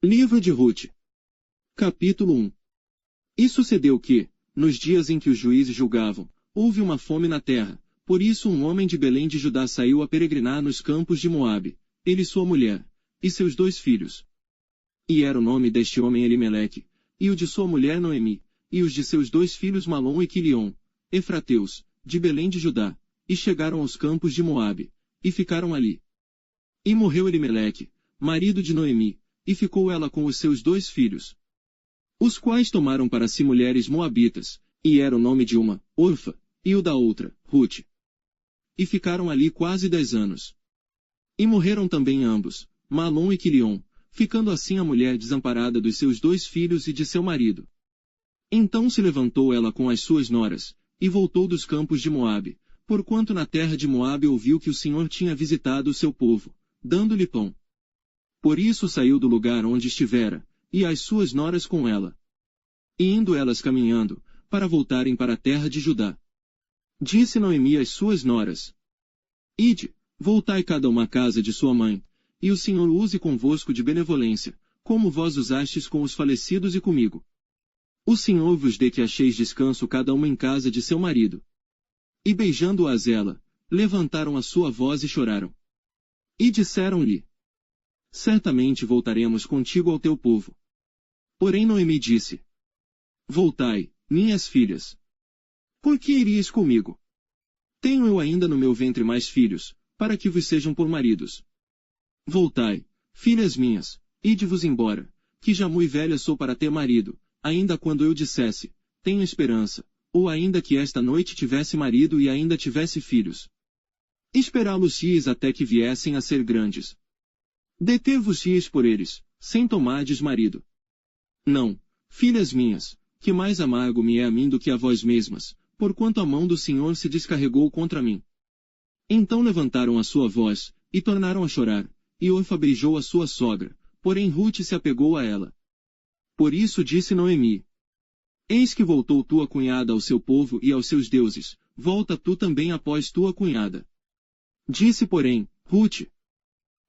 Livro de Rute. Capítulo 1. E sucedeu que, nos dias em que os juízes julgavam, houve uma fome na terra, por isso um homem de Belém de Judá saiu a peregrinar nos campos de Moabe, ele e sua mulher, e seus 2 filhos. E era o nome deste homem Elimeleque, e o de sua mulher Noemi, e os de seus 2 filhos Malom e Quilion, efrateus, de Belém de Judá, e chegaram aos campos de Moabe, e ficaram ali. E morreu Elimeleque, marido de Noemi, e ficou ela com os seus 2 filhos, os quais tomaram para si mulheres moabitas, e era o nome de uma, Orfa, e o da outra, Rute. E ficaram ali quase 10 anos. E morreram também ambos, Malom e Quilion, ficando assim a mulher desamparada dos seus 2 filhos e de seu marido. Então se levantou ela com as suas noras, e voltou dos campos de Moabe, porquanto na terra de Moabe ouviu que o Senhor tinha visitado o seu povo, dando-lhe pão. Por isso saiu do lugar onde estivera, e as suas noras com ela. E indo elas caminhando, para voltarem para a terra de Judá. Disse Noemi às suas noras: Ide, voltai cada uma à casa de sua mãe, e o Senhor use convosco de benevolência, como vós usastes com os falecidos e comigo. O Senhor vos dê que acheis descanso cada uma em casa de seu marido. E beijando-as ela, levantaram a sua voz e choraram. E disseram-lhe: Certamente voltaremos contigo ao teu povo. Porém Noemi disse: Voltai, minhas filhas. Por que irias comigo? Tenho eu ainda no meu ventre mais filhos, para que vos sejam por maridos. Voltai, filhas minhas, ide-vos embora, que já mui velha sou para ter marido, ainda quando eu dissesse, tenho esperança, ou ainda que esta noite tivesse marido e ainda tivesse filhos. Esperá-los-ies até que viessem a ser grandes. Deter-vos-ies por eles, sem tomardes marido. Não, filhas minhas, que mais amargo me é a mim do que a vós mesmas, porquanto a mão do Senhor se descarregou contra mim. Então levantaram a sua voz, e tornaram a chorar, e Orfa beijou a sua sogra, porém Rute se apegou a ela. Por isso disse Noemi: Eis que voltou tua cunhada ao seu povo e aos seus deuses, volta tu também após tua cunhada. Disse porém, Rute: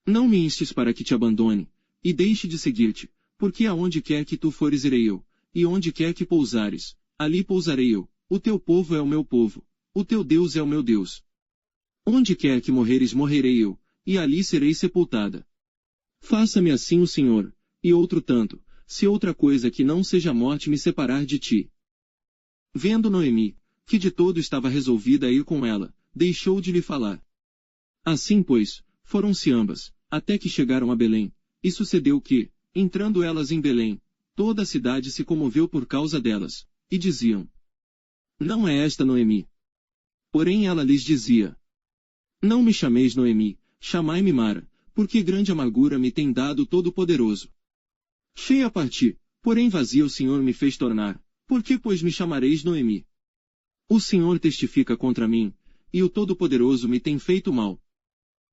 Não me instes para que te abandone, e deixe de seguir-te, porque aonde quer que tu fores irei eu, e onde quer que pousares, ali pousarei eu, o teu povo é o meu povo, o teu Deus é o meu Deus. Onde quer que morreres morrerei eu, e ali serei sepultada. Faça-me assim o Senhor, e outro tanto, se outra coisa que não seja a morte me separar de ti. Vendo Noemi, que de todo estava resolvida a ir com ela, deixou de lhe falar. Assim pois, foram-se ambas, até que chegaram a Belém, e sucedeu que, entrando elas em Belém, toda a cidade se comoveu por causa delas, e diziam: Não é esta Noemi? Porém ela lhes dizia: Não me chameis Noemi, chamai-me Mara, porque grande amargura me tem dado o Todo-Poderoso. Cheia parti, porém vazia o Senhor me fez tornar, por que pois me chamareis Noemi? O Senhor testifica contra mim, e o Todo-Poderoso me tem feito mal.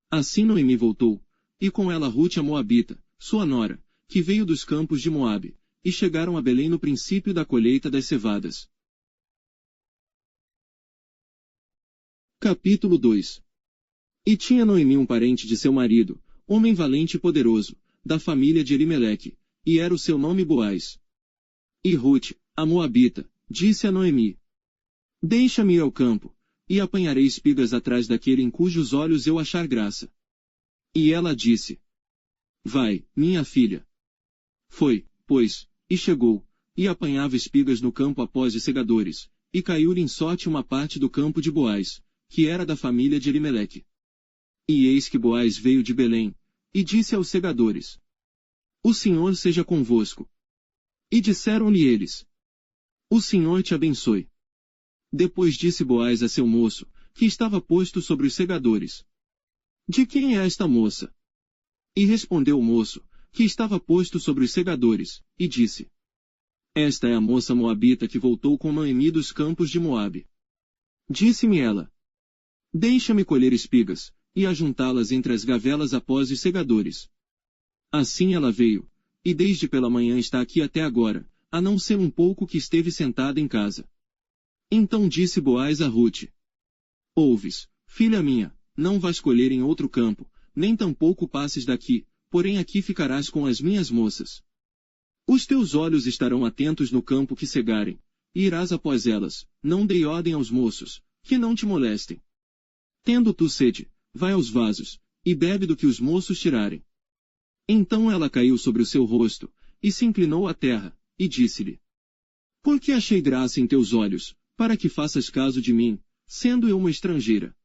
Assim Noemi voltou, e com ela Rute a Moabita, sua nora, que veio dos campos de Moabe, e chegaram a Belém no princípio da colheita das cevadas. Capítulo 2. E tinha Noemi um parente de seu marido, homem valente e poderoso, da família de Elimeleque, e era o seu nome Boaz. E Rute, a Moabita, disse a Noemi: Deixa-me ir ao campo, e apanharei espigas atrás daquele em cujos olhos eu achar graça. E ela disse: Vai, minha filha. Foi, pois, e chegou, e apanhava espigas no campo após os segadores, e caiu-lhe em sorte uma parte do campo de Boaz, que era da família de Elimeleque. E eis que Boaz veio de Belém, e disse aos segadores: O Senhor seja convosco. E disseram-lhe eles: O Senhor te abençoe. Depois disse Boaz a seu moço, que estava posto sobre os segadores: De quem é esta moça? E respondeu o moço, que estava posto sobre os segadores, e disse: Esta é a moça moabita que voltou com Noemi dos campos de Moabe. Disse-me ela: Deixa-me colher espigas, e ajuntá-las entre as gavelas após os segadores. Assim ela veio, e desde pela manhã está aqui até agora, a não ser um pouco que esteve sentada em casa. Então disse Boaz a Rute: Ouves, filha minha, não vás colher em outro campo, nem tampouco passes daqui, porém aqui ficarás com as minhas moças. Os teus olhos estarão atentos no campo que cegarem, e irás após elas, não dei ordem aos moços, que não te molestem. Tendo tu sede, vai aos vasos, e bebe do que os moços tirarem. Então ela caiu sobre o seu rosto, e se inclinou à terra, e disse-lhe: Por que achei graça em teus olhos, para que faças caso de mim, sendo eu uma estrangeira?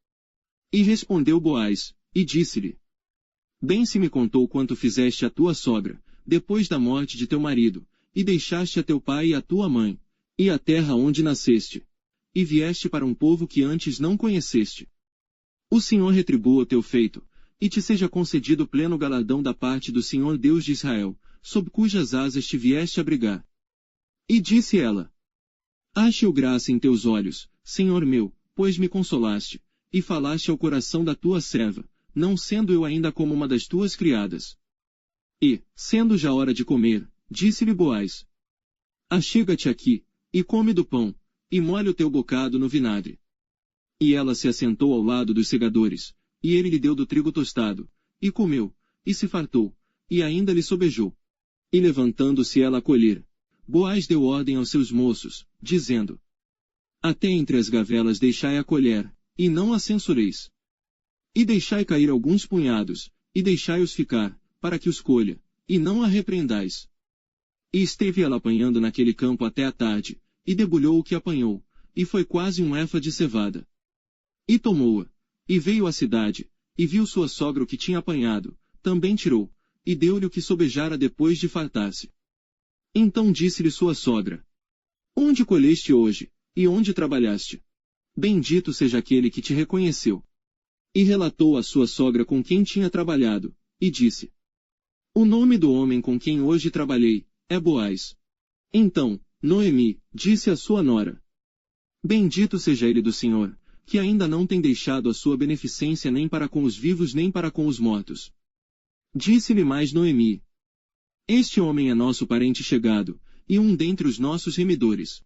E respondeu Boaz, e disse-lhe: Bem se me contou quanto fizeste à tua sogra, depois da morte de teu marido, e deixaste a teu pai e a tua mãe, e a terra onde nasceste, e vieste para um povo que antes não conheceste. O Senhor retribua o teu feito, e te seja concedido pleno galardão da parte do Senhor Deus de Israel, sob cujas asas te vieste abrigar. E disse ela: Ache-eu graça em teus olhos, Senhor meu, pois me consolaste, e falaste ao coração da tua serva, não sendo eu ainda como uma das tuas criadas. E, sendo já hora de comer, disse-lhe Boaz: Achega-te aqui, e come do pão, e molha o teu bocado no vinagre. E ela se assentou ao lado dos segadores, e ele lhe deu do trigo tostado, e comeu, e se fartou, e ainda lhe sobejou. E levantando-se ela a colher, Boaz deu ordem aos seus moços, dizendo: Até entre as gavelas deixai a colher, e não a censureis. E deixai cair alguns punhados, e deixai-os ficar, para que os colha, e não a repreendais. E esteve ela apanhando naquele campo até a tarde, e debulhou o que apanhou, e foi quase um efa de cevada. E tomou-a, e veio à cidade, e viu sua sogra o que tinha apanhado, também tirou, e deu-lhe o que sobejara depois de fartar-se. Então disse-lhe sua sogra: Onde colheste hoje, e onde trabalhaste? Bendito seja aquele que te reconheceu. E relatou à sua sogra com quem tinha trabalhado, e disse: O nome do homem com quem hoje trabalhei é Boaz. Então, Noemi disse à sua nora: Bendito seja ele do Senhor, que ainda não tem deixado a sua beneficência nem para com os vivos nem para com os mortos. Disse-lhe mais Noemi: Este homem é nosso parente chegado, e um dentre os nossos remidores.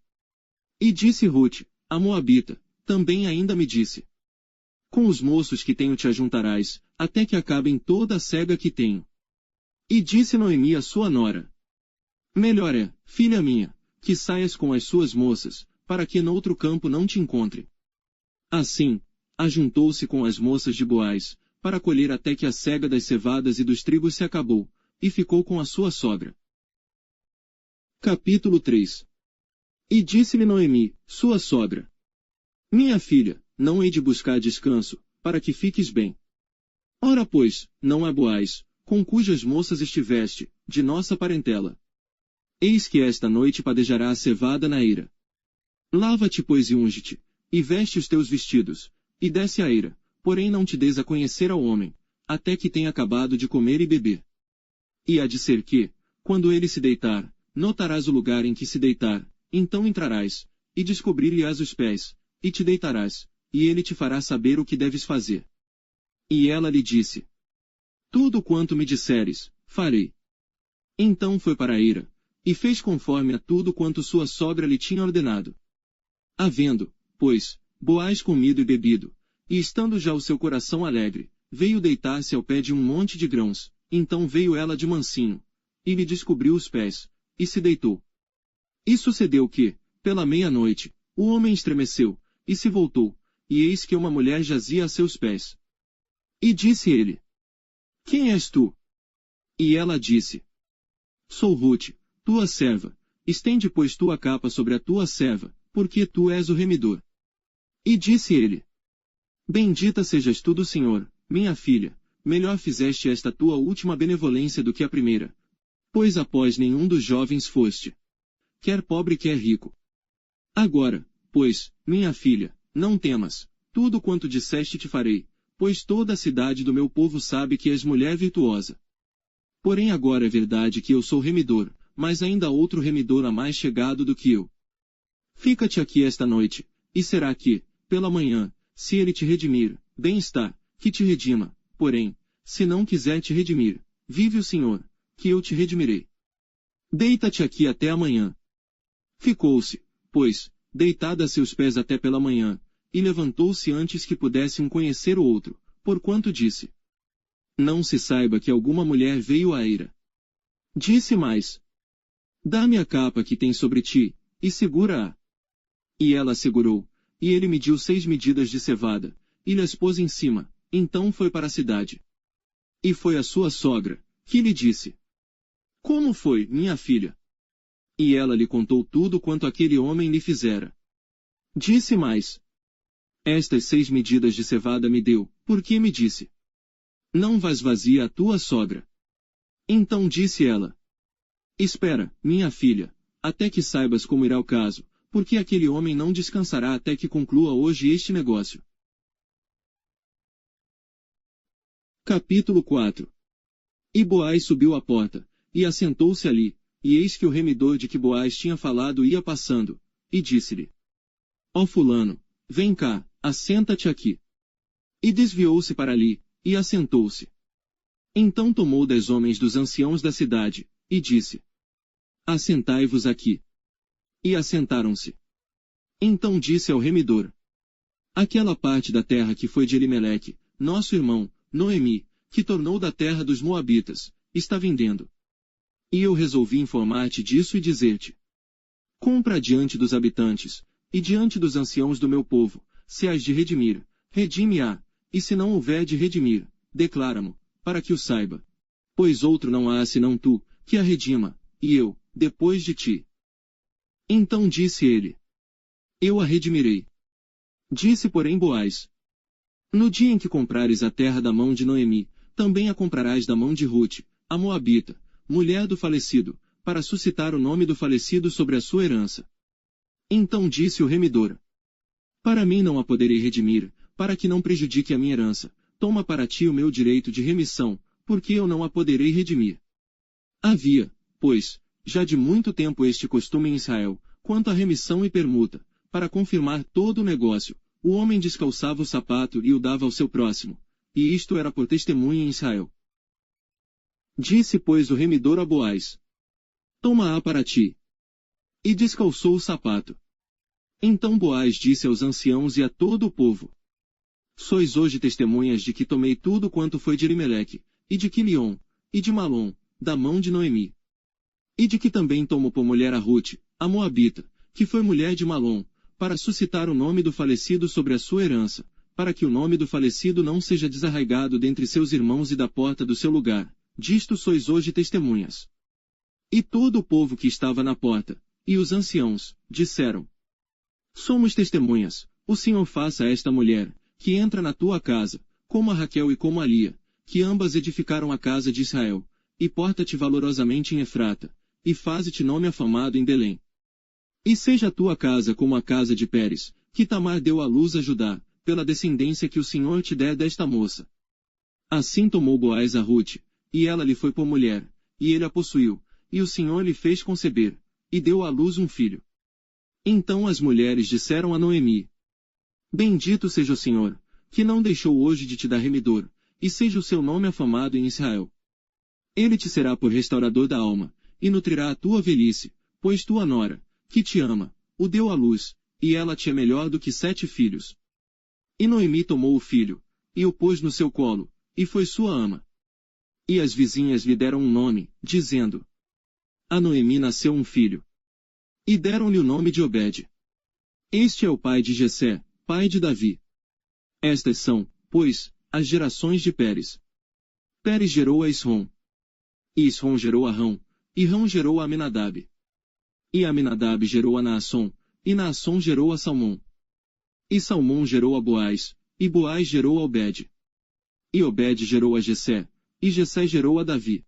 E disse Rute, a Moabita, também ainda me disse: Com os moços que tenho te ajuntarás, até que acabem toda a cega que tenho. E disse Noemi à sua nora: Melhor é, filha minha, que saias com as suas moças, para que noutro campo não te encontre. Assim, ajuntou-se com as moças de Boaz, para colher até que a cega das cevadas e dos trigos se acabou, e ficou com a sua sogra. Capítulo 3. E disse-lhe Noemi, sua sogra: Minha filha, não hei de buscar descanso, para que fiques bem. Ora pois, não é Boaz, com cujas moças estiveste, de nossa parentela. Eis que esta noite padejará a cevada na eira. Lava-te, pois, e unge-te, e veste os teus vestidos, e desce a eira, porém não te des a conhecer ao homem, até que tenha acabado de comer e beber. E há de ser que, quando ele se deitar, notarás o lugar em que se deitar, então entrarás, e descobrir-lhe-ás os pés, e te deitarás, e ele te fará saber o que deves fazer. E ela lhe disse: Tudo quanto me disseres, farei. Então foi para a eira, e fez conforme a tudo quanto sua sogra lhe tinha ordenado. Havendo, pois, Boaz comido e bebido, e estando já o seu coração alegre, veio deitar-se ao pé de um monte de grãos, então veio ela de mansinho, e lhe descobriu os pés, e se deitou. E sucedeu que, pela meia-noite, o homem estremeceu, e se voltou, e eis que uma mulher jazia a seus pés. E disse ele: Quem és tu? E ela disse: Sou Rute, tua serva, estende pois tua capa sobre a tua serva, porque tu és o remidor. E disse ele: Bendita sejas tu do Senhor, minha filha, melhor fizeste esta tua última benevolência do que a primeira, pois após nenhum dos jovens foste, quer pobre quer rico. Agora, pois, minha filha, não temas, tudo quanto disseste te farei, pois toda a cidade do meu povo sabe que és mulher virtuosa. Porém agora é verdade que eu sou remidor, mas ainda há outro remidor a mais chegado do que eu. Fica-te aqui esta noite, e será que, pela manhã, se ele te redimir, bem está, que te redima, porém, se não quiser te redimir, vive o Senhor, que eu te redimirei. Deita-te aqui até amanhã. Ficou-se, pois, deitada a seus pés até pela manhã, e levantou-se antes que pudesse um conhecer o outro, porquanto disse: Não se saiba que alguma mulher veio à eira. Disse mais: Dá-me a capa que tem sobre ti, e segura-a. E ela a segurou, e ele mediu 6 medidas de cevada, e lhe as pôs em cima, então foi para a cidade. E foi a sua sogra, que lhe disse: Como foi, minha filha? E ela lhe contou tudo quanto aquele homem lhe fizera. Disse mais: Estas 6 medidas de cevada me deu, porque me disse: Não vás vazia a tua sogra. Então disse ela: Espera, minha filha, até que saibas como irá o caso, porque aquele homem não descansará até que conclua hoje este negócio. Capítulo 4. E Boaz subiu à porta, e assentou-se ali, e eis que o remidor de que Boaz tinha falado ia passando, e disse-lhe: Ó fulano, vem cá, assenta-te aqui. E desviou-se para ali, e assentou-se. Então tomou 10 homens dos anciãos da cidade, e disse: Assentai-vos aqui. E assentaram-se. Então disse ao remidor: Aquela parte da terra que foi de Elimeleque, nosso irmão, Noemi, que tornou da terra dos Moabitas, está vendendo. E eu resolvi informar-te disso e dizer-te: Compra diante dos habitantes, e diante dos anciãos do meu povo, se has de redimir, redime-a, e se não houver de redimir, declara-mo, para que o saiba. Pois outro não há senão tu, que a redima, e eu, depois de ti. Então disse ele: Eu a redimirei. Disse porém Boaz: No dia em que comprares a terra da mão de Noemi, também a comprarás da mão de Rute, a Moabita, mulher do falecido, para suscitar o nome do falecido sobre a sua herança. Então disse o remidor: Para mim não a poderei redimir, para que não prejudique a minha herança, toma para ti o meu direito de remissão, porque eu não a poderei redimir. Havia, pois, já de muito tempo este costume em Israel, quanto à remissão e permuta, para confirmar todo o negócio, o homem descalçava o sapato e o dava ao seu próximo, e isto era por testemunha em Israel. Disse, pois, o remidor a Boaz: Toma-a para ti. E descalçou o sapato. Então Boaz disse aos anciãos e a todo o povo: Sois hoje testemunhas de que tomei tudo quanto foi de Elimeleque, e de Quilion, e de Malom, da mão de Noemi. E de que também tomo por mulher a Rute, a Moabita, que foi mulher de Malom, para suscitar o nome do falecido sobre a sua herança, para que o nome do falecido não seja desarraigado dentre seus irmãos e da porta do seu lugar. Disto sois hoje testemunhas. E todo o povo que estava na porta, e os anciãos, disseram: Somos testemunhas, o Senhor faça a esta mulher, que entra na tua casa, como a Raquel e como a Lia, que ambas edificaram a casa de Israel, e porta-te valorosamente em Efrata, e faze-te nome afamado em Belém. E seja a tua casa como a casa de Pérez, que Tamar deu à luz a Judá, pela descendência que o Senhor te der desta moça. Assim tomou Boaz a Rute, e ela lhe foi por mulher, e ele a possuiu, e o Senhor lhe fez conceber, e deu à luz um filho. Então as mulheres disseram a Noemi: Bendito seja o Senhor, que não deixou hoje de te dar remidor, e seja o seu nome afamado em Israel. Ele te será por restaurador da alma, e nutrirá a tua velhice, pois tua nora, que te ama, o deu à luz, e ela te é melhor do que 7 filhos. E Noemi tomou o filho, e o pôs no seu colo, e foi sua ama. E as vizinhas lhe deram um nome, dizendo: A Noemi nasceu um filho. E deram-lhe o nome de Obed. Este é o pai de Jessé, pai de Davi. Estas são, pois, as gerações de Pérez. Pérez gerou a Esrom. E Esrom gerou a Rão, e Rão gerou a Aminadab. E Aminadab gerou a Naasson, e Naasson gerou a Salmão. E Salmão gerou a Boaz, e Boaz gerou a Obed. E Obed gerou a Jessé, e Jessé gerou a Davi.